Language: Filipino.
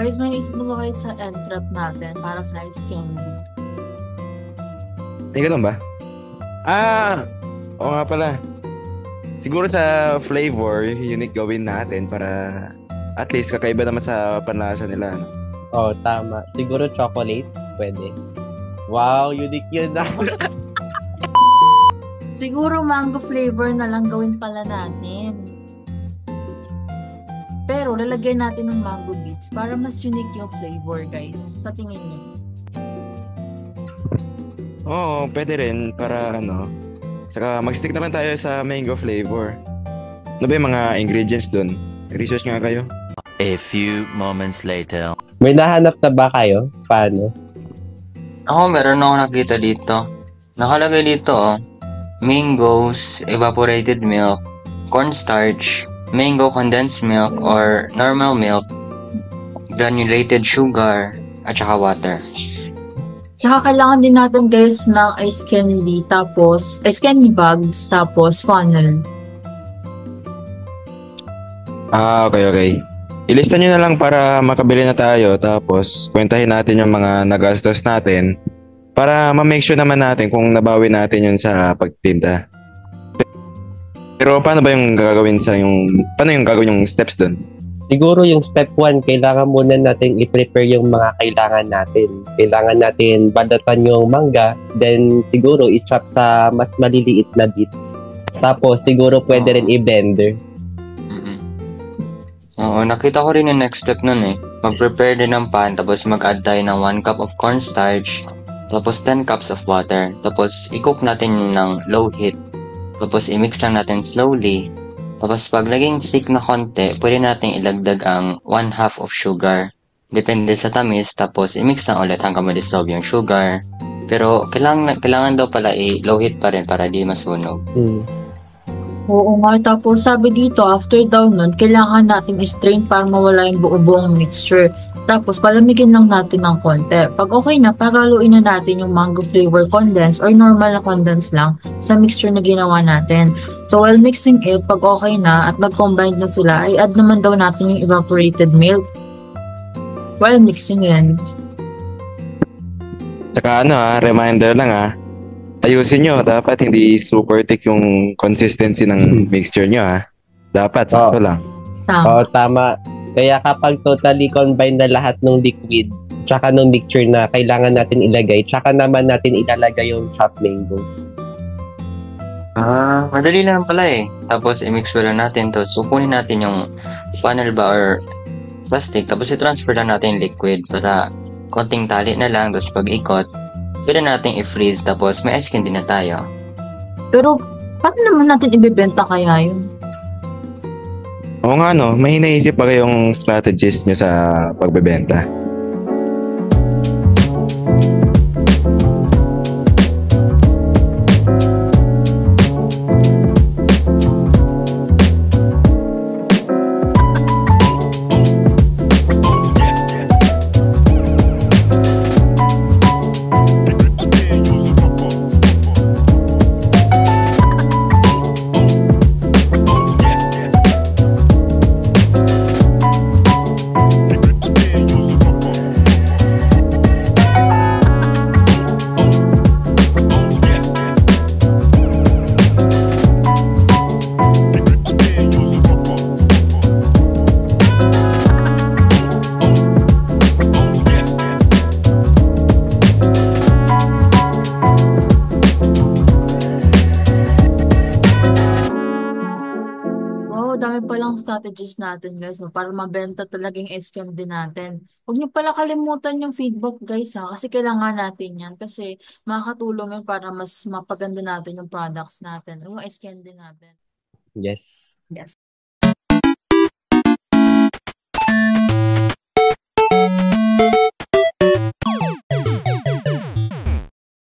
Guys, may naisip mo ba kayo sa end trap natin para sa ice candy? May ganun ba? Ah, oo nga pala. Siguro sa flavor, unique gawin natin para at least kakaiba naman sa panlasa nila. No? Oh, tama. Siguro chocolate, pwede. Wow, unique yun na. Siguro mango flavor na lang gawin pala natin. Pero lalagyan natin ng mango bits para mas unique yung flavor, guys. Sa tingin niyo. Oo, pwede rin para ano. Saka mag-stick na lang tayo sa mango flavor. Ano ba yung mga ingredients dun? Research nga kayo. A few moments later. May nahanap na ba kayo? Paano? Ako, meron ako nakita dito. Nakalagay dito, mangoes, evaporated milk, cornstarch, mango condensed milk or normal milk, granulated sugar, at saka water. Tsaka kailangan din natin, guys, ng ice candy, tapos ice candy bags, tapos funnel. Okay. Ilista nyo na lang para makabili na tayo tapos kwentahin natin yung mga nagastos natin para ma-make sure naman natin kung nabawi natin yun sa pagtitinda. Pero paano ba yung gagawin paano yung gagawin yung steps dun? Siguro yung step 1, kailangan muna natin i-prepare yung mga kailangan natin. Kailangan natin badatan yung mangga, then siguro i-chop sa mas maliliit na bits. Tapos siguro pwede rin i-blender. Oo, nakita ko rin yung next step nun Mag-prepare din ng pan, tapos mag-add tayo ng 1 cup of cornstarch, tapos 10 cups of water, tapos i-cook natin ng low heat, tapos i-mix lang natin slowly, tapos pag naging thick na konti, pwede natin ilagdag ang 1/2 of sugar. Depende sa tamis, tapos i-mix lang ulit hanggang ma-dissolve yung sugar. Pero kailangan daw pala i-low heat pa rin para di masunog. Oo nga, tapos sabi dito, after daw nun, kailangan natin i-strain para mawala yung buong mixture. Tapos palamigin lang natin ng konti. Pag okay na, pagaluin na natin yung mango flavor condense or normal na condense lang sa mixture na ginawa natin. So while mixing it, pag okay na at nag-combine na sila, ay add naman daw natin yung evaporated milk while mixing rin. Saka reminder lang ayusin nyo, dapat hindi super thick yung consistency ng mixture nyo Dapat, sakto lang. Tama. Oo, tama. Kaya kapag totally combine na lahat ng liquid, tsaka ng mixture na kailangan natin ilagay, tsaka naman natin ilalagay yung chopped mangoes. Madali lang pala Tapos i-mix lang natin, tapos kukunin natin yung funnel ba or plastic, tapos i-transfer lang natin yung liquid para konting tali na lang, tapos pag ikot, pwede natin i-freeze, tapos may ice candy na tayo. Pero paano naman natin ibebenta kaya yun? Oo nga may hinaisip pa kayong strategies nyo sa pagbebenta? Dami palang strategies natin, guys, para mabenta talaga yung ice candy natin. Huwag niyo pala kalimutan yung feedback, guys, kasi kailangan natin yan. Kasi makakatulong yun para mas mapaganda natin yung products natin, yung ice candy natin. Yes. Yes.